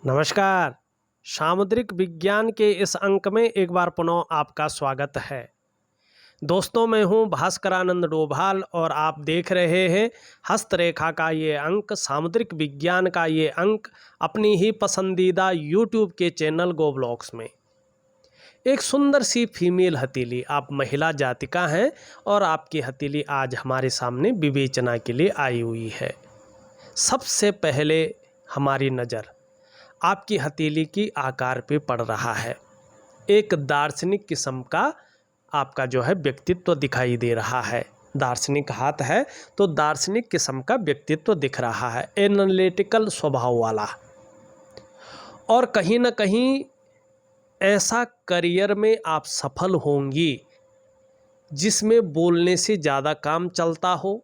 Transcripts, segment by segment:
नमस्कार। सामुद्रिक विज्ञान के इस अंक में एक बार पुनः आपका स्वागत है। दोस्तों, मैं हूं भास्करानंद डोभाल और आप देख रहे हैं हस्तरेखा का ये अंक, सामुद्रिक विज्ञान का ये अंक अपनी ही पसंदीदा यूट्यूब के चैनल गो ब्लॉग्स में। एक सुंदर सी फीमेल हथेली, आप महिला जातिका हैं और आपकी हथेली आज हमारे सामने विवेचना के लिए आई हुई है। सबसे पहले हमारी नज़र आपकी हथेली की आकार पे पड़ रहा है। एक दार्शनिक किस्म का आपका जो है व्यक्तित्व दिखाई दे रहा है। दार्शनिक हाथ है तो दार्शनिक किस्म का व्यक्तित्व दिख रहा है, एनालिटिकल स्वभाव वाला। और कहीं ना कहीं ऐसा करियर में आप सफल होंगी जिसमें बोलने से ज़्यादा काम चलता हो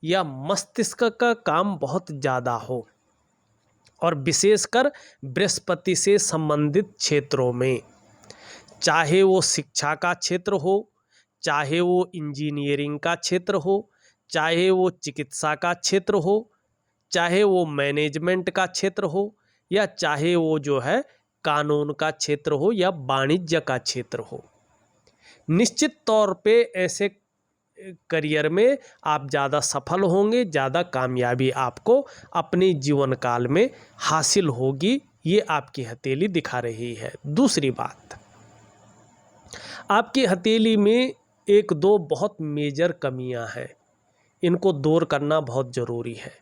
या मस्तिष्क का काम बहुत ज़्यादा हो, और विशेषकर बृहस्पति से संबंधित क्षेत्रों में, चाहे वो शिक्षा का क्षेत्र हो, चाहे वो इंजीनियरिंग का क्षेत्र हो, चाहे वो चिकित्सा का क्षेत्र हो, चाहे वो मैनेजमेंट का क्षेत्र हो, या चाहे वो जो है कानून का क्षेत्र हो या वाणिज्य का क्षेत्र हो। निश्चित तौर पे ऐसे करियर में आप ज़्यादा सफल होंगे, ज़्यादा कामयाबी आपको अपने जीवन काल में हासिल होगी। ये आपकी हथेली दिखा रही है। दूसरी बात, आपकी हथेली में एक दो बहुत मेजर कमियां हैं, इनको दूर करना बहुत ज़रूरी है।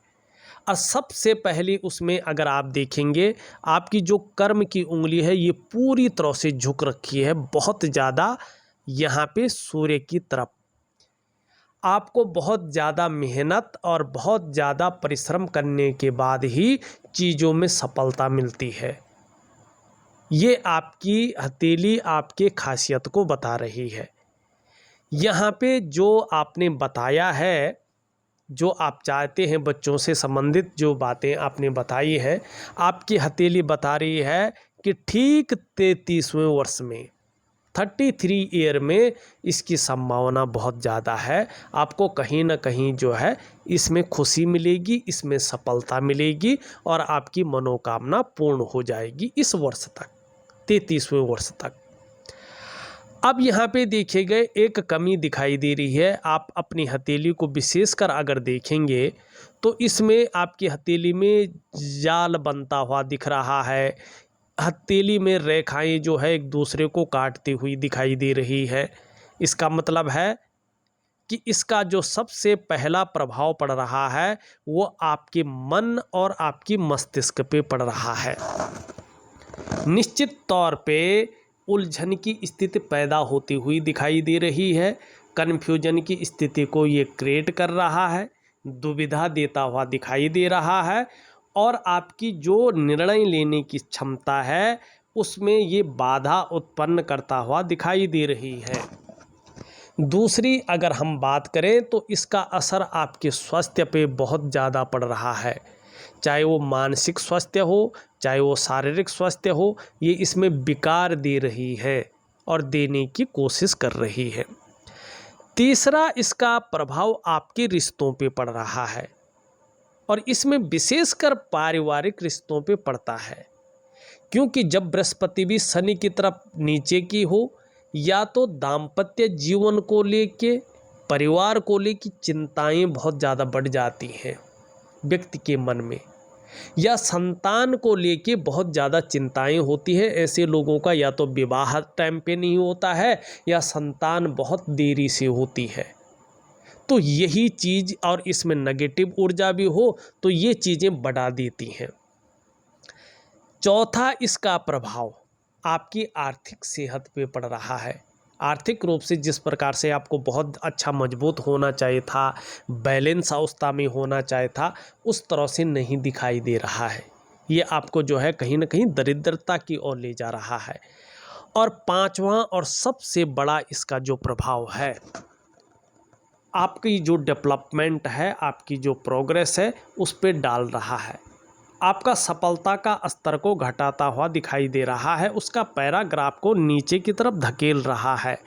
और सबसे पहली उसमें अगर आप देखेंगे, आपकी जो कर्म की उंगली है ये पूरी तरह से झुक रखी है, बहुत ज़्यादा यहाँ पे सूर्य की तरफ। आपको बहुत ज़्यादा मेहनत और बहुत ज़्यादा परिश्रम करने के बाद ही चीज़ों में सफलता मिलती है। ये आपकी हथेली आपके खासियत को बता रही है। यहाँ पे जो आपने बताया है, जो आप चाहते हैं, बच्चों से संबंधित जो बातें आपने बताई है, आपकी हथेली बता रही है कि ठीक 33वें वर्ष में, 33 ईयर में इसकी संभावना बहुत ज़्यादा है। आपको कहीं ना कहीं जो है इसमें खुशी मिलेगी, इसमें सफलता मिलेगी और आपकी मनोकामना पूर्ण हो जाएगी इस वर्ष तक, 33वें वर्ष तक। अब यहाँ पे देखे गए एक कमी दिखाई दे रही है। आप अपनी हथेली को विशेषकर अगर देखेंगे तो इसमें आपकी हथेली में जाल बनता हुआ दिख रहा है। हथेली में रेखाएं जो है एक दूसरे को काटती हुई दिखाई दे रही है। इसका मतलब है कि इसका जो सबसे पहला प्रभाव पड़ रहा है वो आपके मन और आपकी मस्तिष्क पे पड़ रहा है। निश्चित तौर पे उलझन की स्थिति पैदा होती हुई दिखाई दे रही है। कन्फ्यूजन की स्थिति को ये क्रिएट कर रहा है, दुविधा देता हुआ दिखाई दे रहा है, और आपकी जो निर्णय लेने की क्षमता है उसमें ये बाधा उत्पन्न करता हुआ दिखाई दे रही है। दूसरी अगर हम बात करें तो इसका असर आपके स्वास्थ्य पे बहुत ज़्यादा पड़ रहा है, चाहे वो मानसिक स्वास्थ्य हो, चाहे वो शारीरिक स्वास्थ्य हो, ये इसमें विकार दे रही है और देने की कोशिश कर रही है। तीसरा इसका प्रभाव आपके रिश्तों पे पड़ रहा है और इसमें विशेषकर पारिवारिक रिश्तों पे पड़ता है, क्योंकि जब बृहस्पति भी शनि की तरफ नीचे की हो, या तो दाम्पत्य जीवन को लेके, परिवार को लेके चिंताएं बहुत ज़्यादा बढ़ जाती हैं व्यक्ति के मन में, या संतान को लेके बहुत ज़्यादा चिंताएं होती हैं। ऐसे लोगों का या तो विवाह टाइम पे नहीं होता है या संतान बहुत देरी से होती है। तो यही चीज़, और इसमें नेगेटिव ऊर्जा भी हो तो ये चीज़ें बढ़ा देती हैं। चौथा इसका प्रभाव आपकी आर्थिक सेहत पे पड़ रहा है। आर्थिक रूप से जिस प्रकार से आपको बहुत अच्छा मजबूत होना चाहिए था, बैलेंस अवस्था में होना चाहिए था, उस तरह से नहीं दिखाई दे रहा है। ये आपको जो है कहीं ना कहीं दरिद्रता की ओर ले जा रहा है। और पांचवा और सबसे बड़ा इसका जो प्रभाव है, आपकी जो डेवलपमेंट है, आपकी जो प्रोग्रेस है, उस पर डाल रहा है। आपका सफलता का स्तर को घटाता हुआ दिखाई दे रहा है, उसका पैराग्राफ को नीचे की तरफ धकेल रहा है।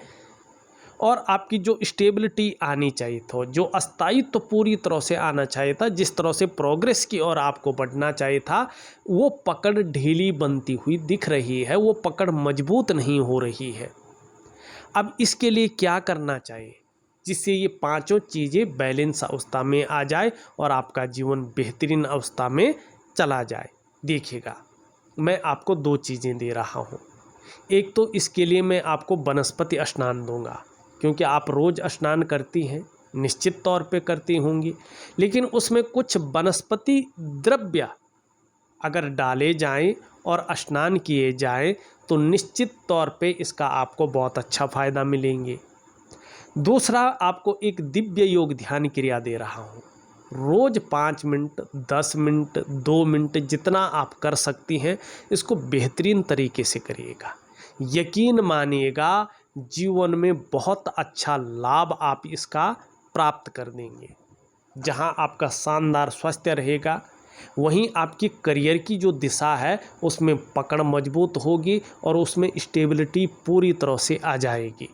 और आपकी जो स्टेबिलिटी आनी चाहिए था, जो अस्थायित्व तो पूरी तरह से आना चाहिए था, जिस तरह से प्रोग्रेस की ओर आपको बढ़ना चाहिए था, वो पकड़ ढीली बनती हुई दिख रही है, वो पकड़ मजबूत नहीं हो रही है। अब इसके लिए क्या करना चाहिए जिससे ये पांचों चीज़ें बैलेंस अवस्था में आ जाए और आपका जीवन बेहतरीन अवस्था में चला जाए? देखिएगा, मैं आपको दो चीज़ें दे रहा हूँ। एक तो इसके लिए मैं आपको वनस्पति स्नान दूंगा, क्योंकि आप रोज़ स्नान करती हैं, निश्चित तौर पे करती होंगी, लेकिन उसमें कुछ वनस्पति द्रव्य अगर डाले जाएं और स्नान किए जाएं तो निश्चित तौर पे इसका आपको बहुत अच्छा फ़ायदा मिलेंगे। दूसरा, आपको एक दिव्य योग ध्यान क्रिया दे रहा हूँ। रोज़ 5 मिनट, 10 मिनट, 2 मिनट जितना आप कर सकती हैं, इसको बेहतरीन तरीके से करिएगा। यकीन मानिएगा, जीवन में बहुत अच्छा लाभ आप इसका प्राप्त कर देंगे। जहाँ आपका शानदार स्वास्थ्य रहेगा, वहीं आपकी करियर की जो दिशा है उसमें पकड़ मजबूत होगी और उसमें स्टेबिलिटी पूरी तरह से आ जाएगी।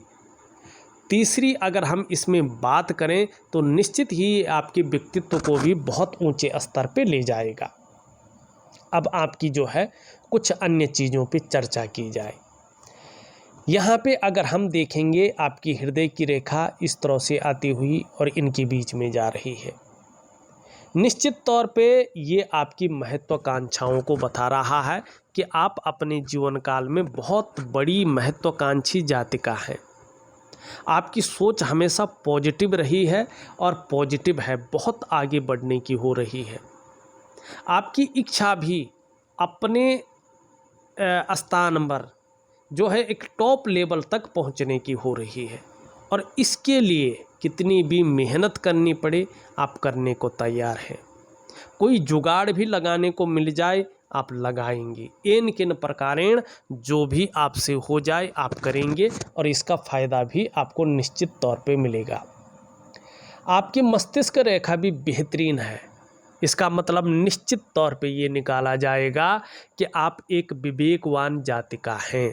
तीसरी, अगर हम इसमें बात करें तो निश्चित ही आपके व्यक्तित्व को भी बहुत ऊंचे स्तर पे ले जाएगा। अब आपकी जो है कुछ अन्य चीज़ों पे चर्चा की जाए। यहाँ पे अगर हम देखेंगे, आपकी हृदय की रेखा इस तरह से आती हुई और इनके बीच में जा रही है। निश्चित तौर पे ये आपकी महत्वाकांक्षाओं को बता रहा है कि आप अपने जीवन काल में बहुत बड़ी महत्वाकांक्षी जातिका हैं। आपकी सोच हमेशा पॉजिटिव रही है और पॉजिटिव है, बहुत आगे बढ़ने की हो रही है। आपकी इच्छा भी अपने स्थान पर जो है एक टॉप लेवल तक पहुंचने की हो रही है, और इसके लिए कितनी भी मेहनत करनी पड़े आप करने को तैयार हैं। कोई जुगाड़ भी लगाने को मिल जाए आप लगाएंगे। एन किन प्रकारेण जो भी आपसे हो जाए आप करेंगे और इसका फ़ायदा भी आपको निश्चित तौर पे मिलेगा। आपकी मस्तिष्क रेखा भी बेहतरीन है। इसका मतलब निश्चित तौर पे ये निकाला जाएगा कि आप एक विवेकवान जातिका हैं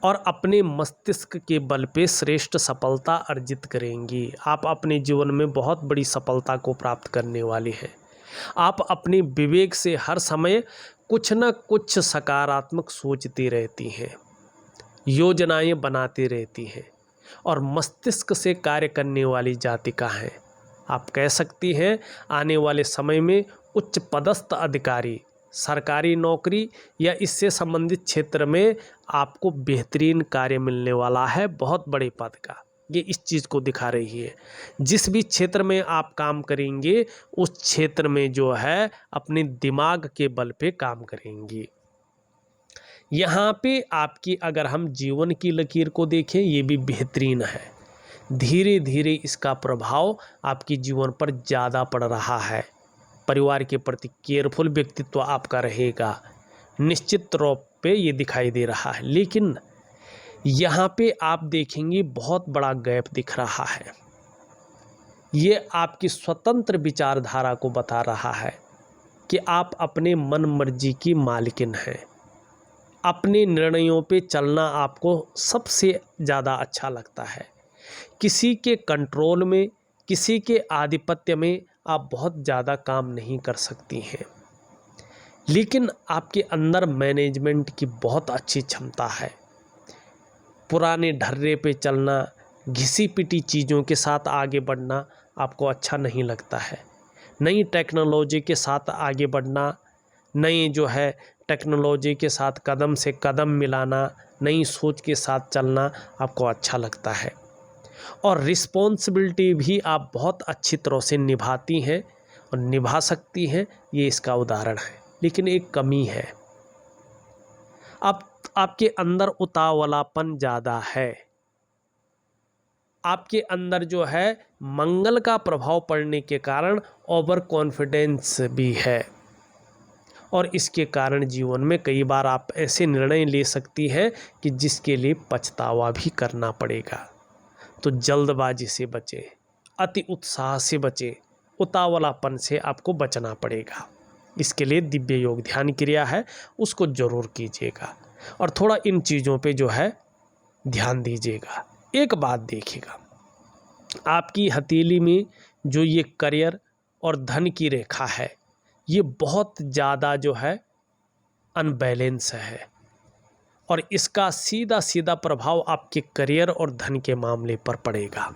और अपने मस्तिष्क के बल पे श्रेष्ठ सफलता अर्जित करेंगी। आप अपने जीवन में बहुत बड़ी सफलता को प्राप्त करने वाले हैं। आप अपने विवेक से हर समय कुछ न कुछ सकारात्मक सोचती रहती हैं, योजनाएं बनाती रहती हैं और मस्तिष्क से कार्य करने वाली जातिका हैं। आप कह सकती हैं आने वाले समय में उच्च पदस्थ अधिकारी, सरकारी नौकरी या इससे संबंधित क्षेत्र में आपको बेहतरीन कार्य मिलने वाला है, बहुत बड़े पद का। ये इस चीज़ को दिखा रही है। जिस भी क्षेत्र में आप काम करेंगे उस क्षेत्र में जो है अपने दिमाग के बल पे काम करेंगी। यहाँ पे आपकी अगर हम जीवन की लकीर को देखें, ये भी बेहतरीन है। धीरे धीरे इसका प्रभाव आपके जीवन पर ज़्यादा पड़ रहा है। परिवार के प्रति केयरफुल व्यक्तित्व आपका रहेगा, निश्चित रूप पे ये दिखाई दे रहा है। लेकिन यहाँ पे आप देखेंगे बहुत बड़ा गैप दिख रहा है। ये आपकी स्वतंत्र विचारधारा को बता रहा है कि आप अपने मन मर्जी की मालिकिन हैं। अपने निर्णयों पे चलना आपको सबसे ज़्यादा अच्छा लगता है। किसी के कंट्रोल में, किसी के आधिपत्य में आप बहुत ज़्यादा काम नहीं कर सकती हैं, लेकिन आपके अंदर मैनेजमेंट की बहुत अच्छी क्षमता है। पुराने ढर्रे पे चलना, घिसी पिटी चीज़ों के साथ आगे बढ़ना आपको अच्छा नहीं लगता है। नई टेक्नोलॉजी के साथ आगे बढ़ना, नई जो है टेक्नोलॉजी के साथ कदम से कदम मिलाना, नई सोच के साथ चलना आपको अच्छा लगता है। और रिस्पॉन्सिबिलिटी भी आप बहुत अच्छी तरह से निभाती हैं और निभा सकती हैं, ये इसका उदाहरण है। लेकिन एक कमी है, अब आपके अंदर उतावलापन ज़्यादा है। आपके अंदर जो है मंगल का प्रभाव पड़ने के कारण ओवर कॉन्फिडेंस भी है, और इसके कारण जीवन में कई बार आप ऐसे निर्णय ले सकती हैं कि जिसके लिए पछतावा भी करना पड़ेगा। तो जल्दबाजी से बचें, अति उत्साह से बचें, उतावलापन से आपको बचना पड़ेगा। इसके लिए दिव्य योग ध्यान क्रिया है, उसको ज़रूर कीजिएगा और थोड़ा इन चीज़ों पे जो है ध्यान दीजिएगा। एक बात देखिएगा, आपकी हथेली में जो ये करियर और धन की रेखा है, ये बहुत ज़्यादा जो है अनबैलेंस है, और इसका सीधा सीधा प्रभाव आपके करियर और धन के मामले पर पड़ेगा।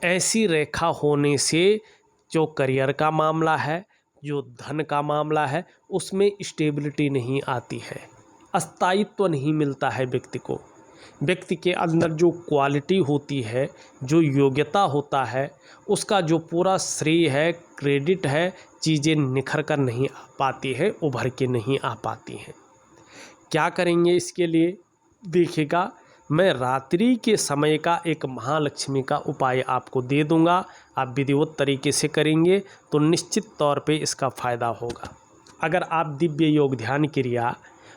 ऐसी रेखा होने से जो करियर का मामला है, जो धन का मामला है, उसमें स्टेबिलिटी नहीं आती है, स्थायित्व नहीं मिलता है व्यक्ति को। व्यक्ति के अंदर जो क्वालिटी होती है, जो योग्यता होता है, उसका जो पूरा श्रेय है, क्रेडिट है, चीज़ें निखर कर नहीं आ पाती है, उभर के नहीं आ पाती हैं। क्या करेंगे इसके लिए? देखिएगा, मैं रात्रि के समय का एक महालक्ष्मी का उपाय आपको दे दूंगा। आप विधिवत तरीके से करेंगे तो निश्चित तौर पे इसका फ़ायदा होगा। अगर आप दिव्य योग ध्यान क्रिया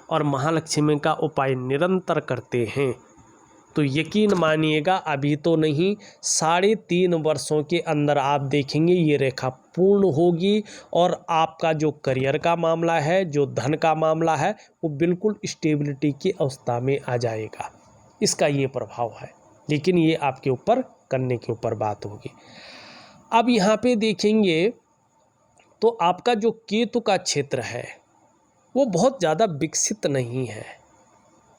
और महालक्ष्मी का उपाय निरंतर करते हैं तो यकीन मानिएगा, अभी तो नहीं, 3.5 वर्षों के अंदर आप देखेंगे ये रेखा पूर्ण होगी और आपका जो करियर का मामला है, जो धन का मामला है, वो बिल्कुल स्टेबिलिटी की अवस्था में आ जाएगा। इसका ये प्रभाव है, लेकिन ये आपके ऊपर करने के ऊपर बात होगी। अब यहाँ पे देखेंगे तो आपका जो केतु का क्षेत्र है वो बहुत ज़्यादा विकसित नहीं है,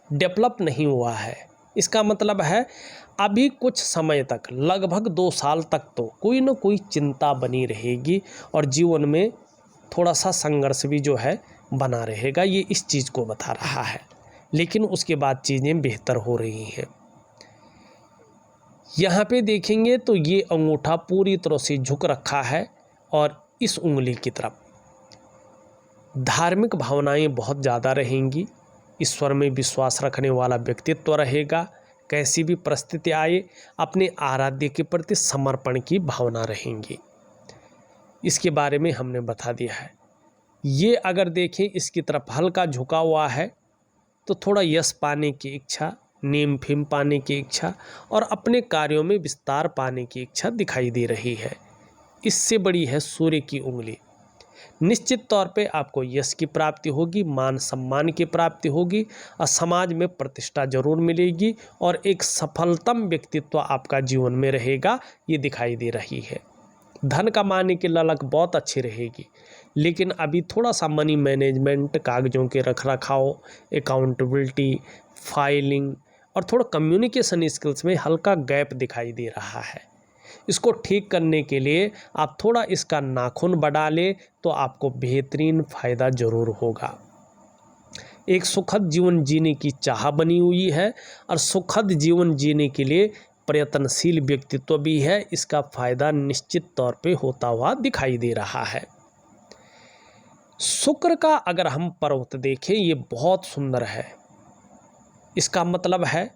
डेवलप नहीं हुआ है। इसका मतलब है अभी कुछ समय तक, लगभग 2 साल तक तो कोई ना कोई चिंता बनी रहेगी और जीवन में थोड़ा सा संघर्ष भी जो है बना रहेगा। ये इस चीज़ को बता रहा है, लेकिन उसके बाद चीज़ें बेहतर हो रही हैं। यहाँ पे देखेंगे तो ये अंगूठा पूरी तरह से झुक रखा है और इस उंगली की तरफ धार्मिक भावनाएं बहुत ज़्यादा रहेंगी। ईश्वर में विश्वास रखने वाला व्यक्तित्व रहेगा। कैसी भी परिस्थिति आए, अपने आराध्य के प्रति समर्पण की भावना रहेंगी। इसके बारे में हमने बता दिया है। ये अगर देखें इसकी तरफ हल्का झुका हुआ है तो थोड़ा यश पाने की इच्छा, नेम फेम पाने की इच्छा और अपने कार्यों में विस्तार पाने की इच्छा दिखाई दे रही है। इससे बड़ी है सूर्य की उंगली। निश्चित तौर पे आपको यश की प्राप्ति होगी, मान सम्मान की प्राप्ति होगी और समाज में प्रतिष्ठा जरूर मिलेगी और एक सफलतम व्यक्तित्व आपका जीवन में रहेगा, ये दिखाई दे रही है। धन कमाने की ललक बहुत अच्छी रहेगी, लेकिन अभी थोड़ा सा मनी मैनेजमेंट, कागजों के रखरखाव, अकाउंटेबिलिटी, फाइलिंग और थोड़ा कम्युनिकेशन स्किल्स में हल्का गैप दिखाई दे रहा है। इसको ठीक करने के लिए आप थोड़ा इसका नाखून बढ़ा लें तो आपको बेहतरीन फ़ायदा ज़रूर होगा। एक सुखद जीवन जीने की चाह बनी हुई है और सुखद जीवन जीने के लिए प्रयत्नशील व्यक्तित्व भी है। इसका फ़ायदा निश्चित तौर पे होता हुआ दिखाई दे रहा है। शुक्र का अगर हम पर्वत देखें, ये बहुत सुंदर है। इसका मतलब है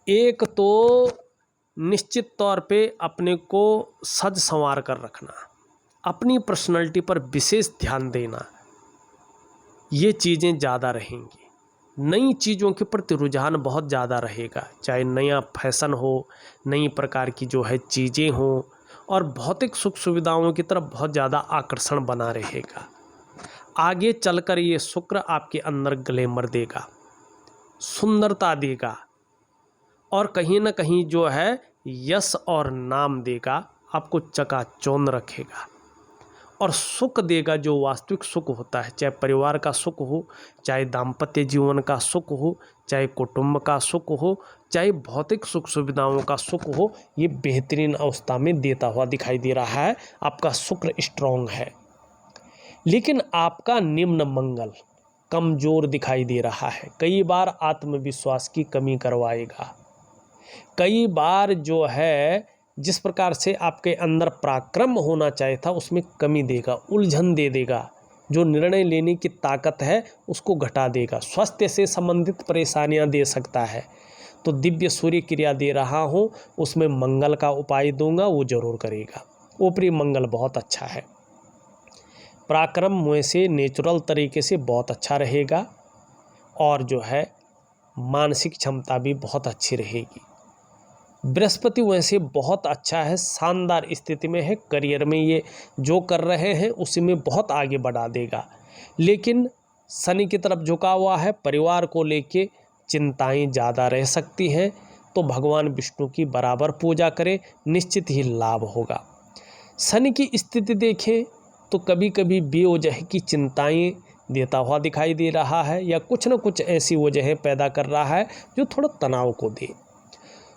एक तो निश्चित तौर पे अपने को सज संवार कर रखना, अपनी पर्सनैलिटी पर विशेष ध्यान देना, ये चीज़ें ज़्यादा रहेंगी। नई चीज़ों के प्रति रुझान बहुत ज़्यादा रहेगा, चाहे नया फैशन हो, नई प्रकार की जो है चीज़ें हों, और भौतिक सुख सुविधाओं की तरफ बहुत ज़्यादा आकर्षण बना रहेगा। आगे चलकर ये शुक्र आपके अंदर ग्लैमर देगा, सुंदरता देगा और कहीं ना कहीं जो है यश और नाम देगा, आपको चकाचौंध रखेगा और सुख देगा। जो वास्तविक सुख होता है, चाहे परिवार का सुख हो, चाहे दाम्पत्य जीवन का सुख हो, चाहे कुटुंब का सुख हो, चाहे भौतिक सुख सुविधाओं का सुख हो, ये बेहतरीन अवस्था में देता हुआ दिखाई दे रहा है। आपका शुक्र स्ट्रॉन्ग है, लेकिन आपका निम्न मंगल कमज़ोर दिखाई दे रहा है। कई बार आत्मविश्वास की कमी करवाएगा, कई बार जो है जिस प्रकार से आपके अंदर पराक्रम होना चाहिए था उसमें कमी देगा, उलझन दे देगा। जो निर्णय लेने की ताकत है उसको घटा देगा, स्वास्थ्य से संबंधित परेशानियां दे सकता है। तो दिव्य सूर्य क्रिया दे रहा हूँ, उसमें मंगल का उपाय दूंगा, वो जरूर करेगा। ऊपरी मंगल बहुत अच्छा है, पराक्रम मुँह से नेचुरल तरीके से बहुत अच्छा रहेगा और जो है मानसिक क्षमता भी बहुत अच्छी रहेगी। बृहस्पति वैसे बहुत अच्छा है, शानदार स्थिति में है। करियर में ये जो कर रहे हैं उसी में बहुत आगे बढ़ा देगा, लेकिन शनि की तरफ झुका हुआ है। परिवार को लेके चिंताएं ज़्यादा रह सकती हैं, तो भगवान विष्णु की बराबर पूजा करें, निश्चित ही लाभ होगा। शनि की स्थिति देखें तो कभी कभी बेवजह की चिंताएं देता हुआ दिखाई दे रहा है, या कुछ न कुछ ऐसी वजहें पैदा कर रहा है जो थोड़ा तनाव को दे।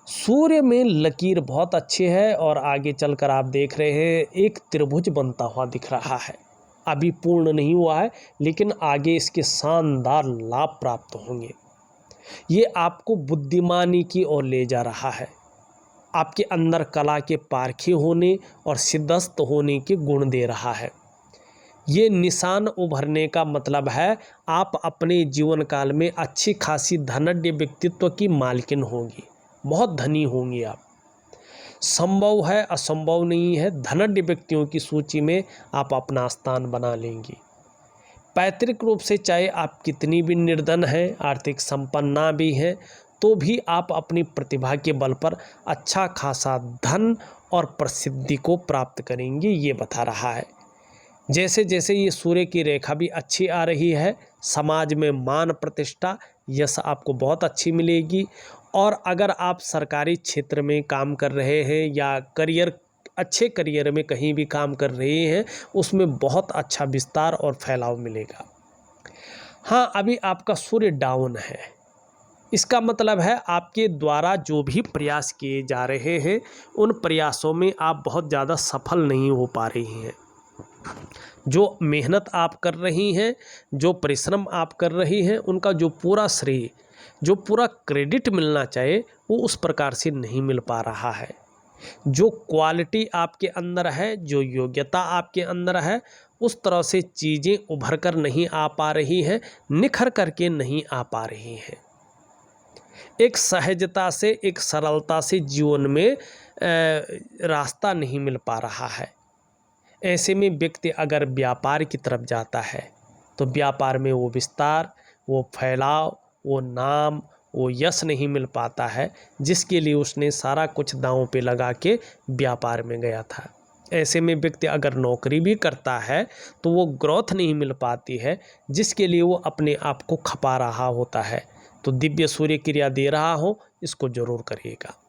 सूर्य में लकीर बहुत अच्छी है और आगे चलकर आप देख रहे हैं एक त्रिभुज बनता हुआ दिख रहा है। अभी पूर्ण नहीं हुआ है, लेकिन आगे इसके शानदार लाभ प्राप्त होंगे। ये आपको बुद्धिमानी की ओर ले जा रहा है। आपके अंदर कला के पारखे होने और सिद्धस्त होने के गुण दे रहा है। ये निशान उभरने का मतलब है आप अपने जीवन काल में अच्छी खासी धनाढ्य व्यक्तित्व की मालकिन होंगी, बहुत धनी होंगी आप। संभव है, असंभव नहीं है, धनाढ्य व्यक्तियों की सूची में आप अपना स्थान बना लेंगी। पैतृक रूप से चाहे आप कितनी भी निर्धन हैं, आर्थिक संपन्न ना भी हैं, तो भी आप अपनी प्रतिभा के बल पर अच्छा खासा धन और प्रसिद्धि को प्राप्त करेंगे, ये बता रहा है। जैसे जैसे ये सूर्य की रेखा भी अच्छी आ रही है, समाज में मान प्रतिष्ठा यश आपको बहुत अच्छी मिलेगी। और अगर आप सरकारी क्षेत्र में काम कर रहे हैं या अच्छे करियर में कहीं भी काम कर रहे हैं, उसमें बहुत अच्छा विस्तार और फैलाव मिलेगा। हाँ, अभी आपका सूर्य डाउन है, इसका मतलब है आपके द्वारा जो भी प्रयास किए जा रहे हैं उन प्रयासों में आप बहुत ज़्यादा सफल नहीं हो पा रही हैं। जो मेहनत आप कर रही हैं, जो परिश्रम आप कर रही हैं, उनका जो पूरा श्रेय, जो पूरा क्रेडिट मिलना चाहिए, वो उस प्रकार से नहीं मिल पा रहा है। जो क्वालिटी आपके अंदर है, जो योग्यता आपके अंदर है, उस तरह से चीज़ें उभर कर नहीं आ पा रही हैं, निखर करके नहीं आ पा रही हैं। एक सहजता से, एक सरलता से जीवन में रास्ता नहीं मिल पा रहा है। ऐसे में व्यक्ति अगर व्यापार की तरफ जाता है तो व्यापार में वो विस्तार, वो फैलाव, वो नाम, वो यश नहीं मिल पाता है जिसके लिए उसने सारा कुछ दांव पे लगा के व्यापार में गया था। ऐसे में व्यक्ति अगर नौकरी भी करता है तो वो ग्रोथ नहीं मिल पाती है जिसके लिए वो अपने आप को खपा रहा होता है। तो दिव्य सूर्य क्रिया दे रहा हो, इसको जरूर करिएगा।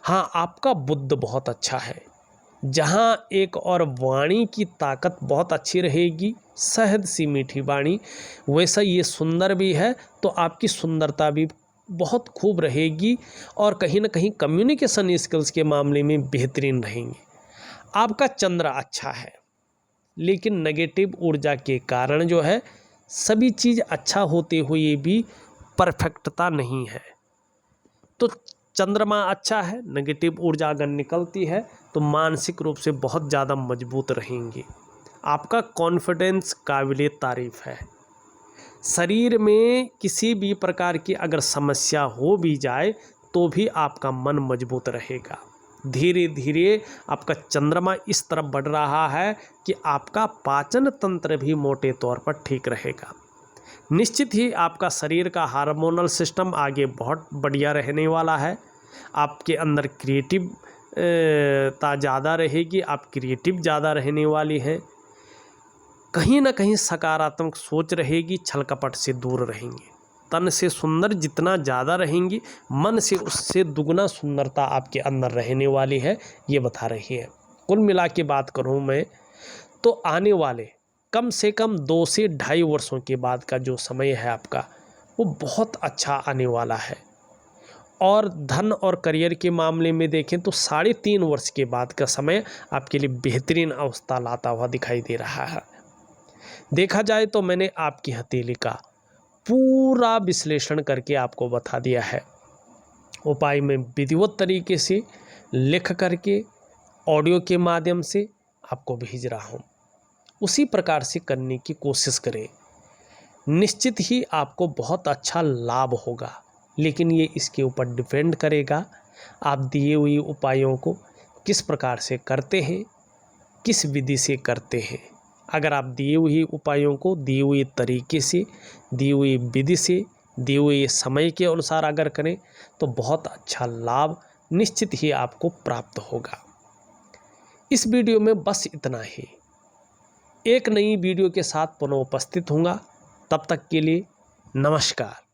हाँ, आपका बुद्ध बहुत अच्छा है। जहाँ एक और वाणी की ताकत बहुत अच्छी रहेगी, सहज सी मीठी वाणी, वैसा ये सुंदर भी है, तो आपकी सुंदरता भी बहुत खूब रहेगी और कहीं ना कहीं कम्युनिकेशन स्किल्स के मामले में बेहतरीन रहेंगे। आपका चंद्र अच्छा है, लेकिन नेगेटिव ऊर्जा के कारण जो है सभी चीज़ अच्छा होते हुए भी परफेक्टता नहीं है। तो चंद्रमा अच्छा है, नेगेटिव ऊर्जा अगर निकलती है तो मानसिक रूप से बहुत ज़्यादा मजबूत रहेंगे। आपका कॉन्फिडेंस काबिले तारीफ़ है। शरीर में किसी भी प्रकार की अगर समस्या हो भी जाए तो भी आपका मन मजबूत रहेगा। धीरे धीरे आपका चंद्रमा इस तरफ बढ़ रहा है कि आपका पाचन तंत्र भी मोटे तौर पर ठीक रहेगा। निश्चित ही आपका शरीर का हार्मोनल सिस्टम आगे बहुत बढ़िया रहने वाला है। आपके अंदर क्रिएटिवता ज़्यादा रहेगी, आप क्रिएटिव ज़्यादा रहने वाली हैं। कहीं ना कहीं सकारात्मक सोच रहेगी, छल कपट से दूर रहेंगे। तन से सुंदर जितना ज़्यादा रहेंगी, मन से उससे दुगना सुंदरता आपके अंदर रहने वाली है, ये बता रही है। कुल मिला के बात करूँ मैं तो आने वाले कम से कम 2 से ढाई वर्षों के बाद का जो समय है आपका, वो बहुत अच्छा आने वाला है। और धन और करियर के मामले में देखें तो 3.5 वर्ष के बाद का समय आपके लिए बेहतरीन अवस्था लाता हुआ दिखाई दे रहा है। देखा जाए तो मैंने आपकी हथेली का पूरा विश्लेषण करके आपको बता दिया है। उपाय में विधिवत तरीके से लिख करके ऑडियो के माध्यम से आपको भेज रहा हूँ, उसी प्रकार से करने की कोशिश करें। निश्चित ही आपको बहुत अच्छा लाभ होगा, लेकिन ये इसके ऊपर डिपेंड करेगा आप दिए हुए उपायों को किस प्रकार से करते हैं, किस विधि से करते हैं। अगर आप दिए हुए उपायों को दिए हुए तरीके से, दिए हुए विधि से, दिए हुए समय के अनुसार अगर करें तो बहुत अच्छा लाभ निश्चित ही आपको प्राप्त होगा। इस वीडियो में बस इतना ही। एक नई वीडियो के साथ पुनः उपस्थित होऊंगा। तब तक के लिए नमस्कार।